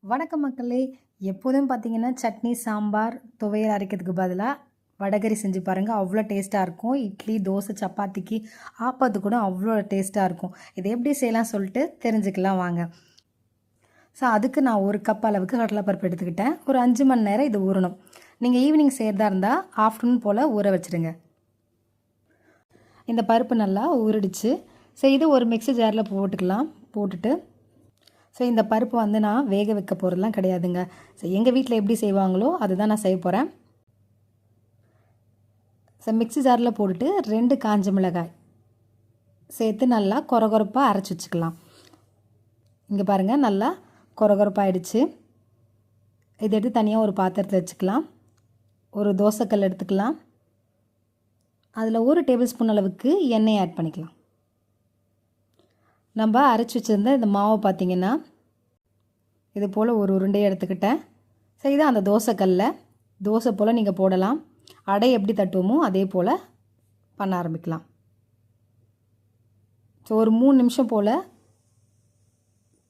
வணக்கம் மக்களே. எப்போதும் பார்த்தீங்கன்னா சட்னி, சாம்பார், துவையல் அரைக்கிறதுக்கு பதிலாக வடகரி செஞ்சு பாருங்கள். அவ்வளோ டேஸ்ட்டாக இருக்கும். இட்லி, தோசை, சப்பாத்திக்கு, ஆப்பத்துக்கு கூட அவ்வளோ டேஸ்ட்டாக இருக்கும். இதை எப்படி செய்யலாம் சொல்லிட்டு தெரிஞ்சுக்கலாம் வாங்க. அதுக்கு நான் 1 கப் அளவுக்கு கடலைப்பருப்பு எடுத்துக்கிட்டேன். ஒரு 5 மணி நேரம் இது ஊறணும். நீங்கள் ஈவினிங் செய்கிறதா இருந்தால் ஆஃப்டர்நூன் போல் ஊற வச்சுருங்க. இந்த பருப்பு நல்லா ஊறிடுச்சு. இது ஒரு மிக்ஸி ஜாரில் போட்டுட்டு இந்த பருப்பு வந்து நான் வேக வைக்க போகிறதுலாம் கிடையாதுங்க. எங்கள் வீட்டில் எப்படி செய்வாங்களோ அதுதான் நான் செய்ய போகிறேன். மிக்ஸி ஜாரில் போட்டுட்டு 2 காஞ்ச மிளகாய் சேர்த்து நல்லா கொரகொரப்பாக அரைச்சி வச்சுக்கலாம். இங்கே பாருங்கள், நல்லா கொரகொரப்பாகிடுச்சு. இதை எடுத்து தனியாக ஒரு பாத்திரத்தில் வச்சுக்கலாம். ஒரு தோசைக்கல் எடுத்துக்கலாம். அதில் 1 டேபிள் ஸ்பூன் அளவுக்கு எண்ணெய் ஆட் பண்ணிக்கலாம். நம்ம அரைச்சி வச்சுருந்த இந்த மாவை பார்த்திங்கன்னா இது போல் ஒரு உருண்டையை எடுத்துக்கிட்டேன். இதை அந்த தோசைக்கல்லில் தோசை போல் நீங்கள் போடலாம். அடை எப்படி தட்டுவோமோ அதே போல் பண்ண ஆரம்பிக்கலாம். ஒரு 3 நிமிஷம் போல்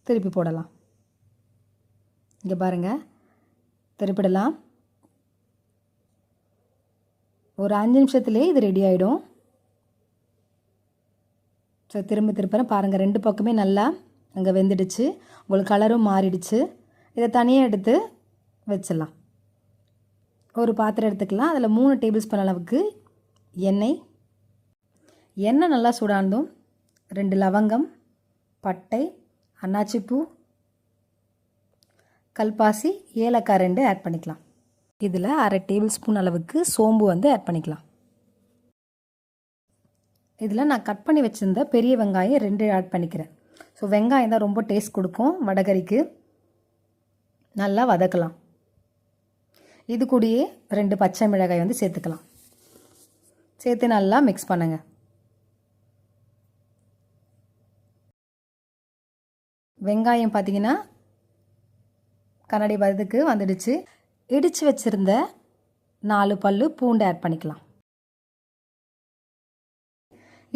திருப்பி போடலாம். இங்கே பாருங்கள், திருப்பிடலாம். ஒரு 5 நிமிஷத்துலேயே இது ரெடி ஆகிடும். திருப்புறேன் பாருங்கள், 2 பக்கமே நல்லா அங்கே வெந்துடுச்சு. உங்களுக்கு கலரும் மாறிடுச்சு. இதை தனியாக எடுத்து வச்சிடலாம். ஒரு பாத்திரம் எடுத்துக்கலாம். அதில் 3 டேபிள் ஸ்பூன் அளவுக்கு எண்ணெய் நல்லா சூடானதும் 2 லவங்கம், பட்டை, அன்னாச்சிப்பூ, கல்பாசி, ஏலக்காய் 2 ஆட் பண்ணிக்கலாம். இதில் 1/2 டேபிள் ஸ்பூன் அளவுக்கு சோம்பு வந்து ஆட் பண்ணிக்கலாம். இதில் நான் கட் பண்ணி வச்சுருந்த பெரிய வெங்காயம் 2 ஆட் பண்ணிக்கிறேன். வெங்காயம் தான் ரொம்ப டேஸ்ட் கொடுக்கும் வடகரிக்கு. நல்லா வதக்கலாம். இது கூடயே 2 பச்சை மிளகாய் வந்து சேர்த்துக்கலாம். சேர்த்து நல்லா மிக்ஸ் பண்ணுங்கள். வெங்காயம் பார்த்திங்கன்னா கண்ணாடி பதத்துக்கு வந்துடுச்சு. இடித்து வச்சுருந்த 4 பல்லு பூண்டு ஆட் பண்ணிக்கலாம்.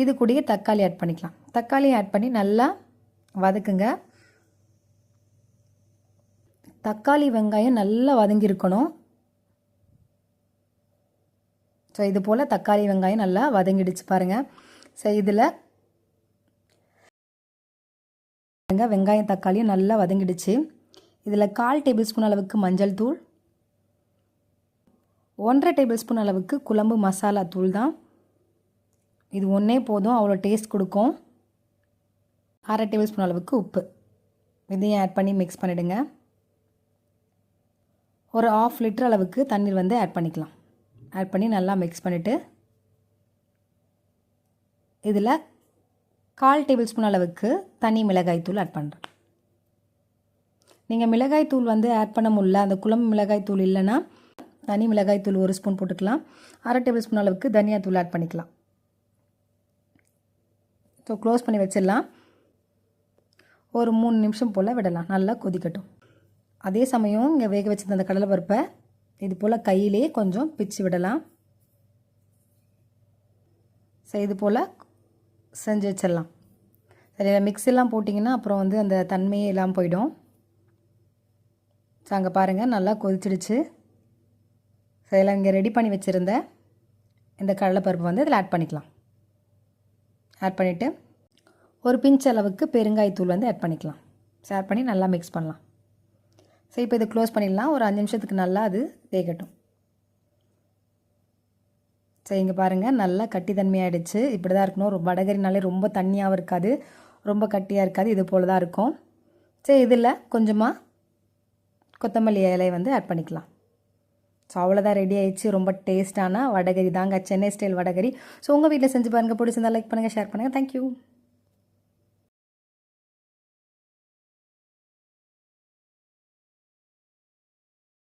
இது கூடயே தக்காளி ஆட் பண்ணிக்கலாம். தக்காளியை ஆட் பண்ணி நல்லா வதக்குங்க. தக்காளி வெங்காயம் நல்லா வதங்கியிருக்கணும். இது போல் தக்காளி வெங்காயம் நல்லா வதங்கிடுச்சு பாருங்கள். இதில் வெங்காயம் தக்காளியும் நல்லா வதங்கிடுச்சு. இதில் 1/4 டேபிள் ஸ்பூன் அளவுக்கு மஞ்சள் தூள், 1/2 டேபிள் ஸ்பூன் அளவுக்கு குழம்பு மசாலா தூள் தான். இது ஒன்றே போதும், அவ்வளோ டேஸ்ட் கொடுக்கும். 1/2 டேபிள் ஸ்பூன் அளவுக்கு உப்பு, இதையும் ஆட் பண்ணி மிக்ஸ் பண்ணிவிடுங்க. ஒரு 1/2 லிட்டர் அளவுக்கு தண்ணீர் வந்து ஆட் பண்ணிக்கலாம். ஆட் பண்ணி நல்லா மிக்ஸ் பண்ணிவிட்டு இதில் 1/4 டேபிள் ஸ்பூன் அளவுக்கு தனி மிளகாய் தூள் ஆட் பண்ணுறேன். நீங்கள் மிளகாய் தூள் வந்து ஆட் பண்ண முடியல, அந்த குழம்பு மிளகாய் தூள் இல்லைன்னா தனி மிளகாய் தூள் 1 ஸ்பூன் போட்டுக்கலாம். 1/2 டேபிள் ஸ்பூன் அளவுக்கு தனியா தூள் ஆட் பண்ணிக்கலாம். க்ளோஸ் பண்ணி வச்சிடலாம். ஒரு 3 நிமிஷம் போல் விடலாம். நல்லா கொதிக்கட்டும். அதே சமயம் இங்கே வேக வச்சிருந்த அந்த கடலைப்பருப்பை இது போல் கையிலே கொஞ்சம் பிச்சு விடலாம். இது போல் செஞ்சு வச்சிடலாம். மிக்ஸிலாம் போட்டிங்கன்னா அப்புறம் வந்து அந்த தன்மையே எல்லாம் போயிடும். அங்கே பாருங்கள், நல்லா கொதிச்சிடுச்சு. இதெல்லாம் இங்கே ரெடி பண்ணி வச்சுருந்த இந்த கடலைப்பருப்பு வந்து இதில் ஆட் பண்ணிக்கலாம். ஆட் பண்ணிவிட்டு ஒரு பிஞ்ச் அளவுக்கு பெருங்காயத்தூள் வந்து ஆட் பண்ணிக்கலாம். ஆட் பண்ணி நல்லா மிக்ஸ் பண்ணலாம். இப்போ இதை க்ளோஸ் பண்ணிடலாம். ஒரு 5 நிமிஷத்துக்கு நல்லா அது வேகட்டும். இங்கே பாருங்கள், நல்லா கட்டி தன்மையாகிடுச்சு. இப்படி தான் இருக்கணும். வடகரினாலே ரொம்ப தண்ணியாகவும் இருக்காது, ரொம்ப கட்டியாக இருக்காது. இது போல் தான் இருக்கும். இதில் கொஞ்சமாக கொத்தமல்லி இலை வந்து ஆட் பண்ணிக்கலாம். அவ்வளோதான், ரெடி ஆயிடுச்சு. ரொம்ப டேஸ்ட்டான வடகரி தாங்க, சென்னை ஸ்டைல் வடகரி. உங்கள் வீட்டில் செஞ்சு பாருங்கள். பிடிச்சிருந்தா லைக் பண்ணுங்கள், ஷேர் பண்ணுங்கள். தேங்க்யூ.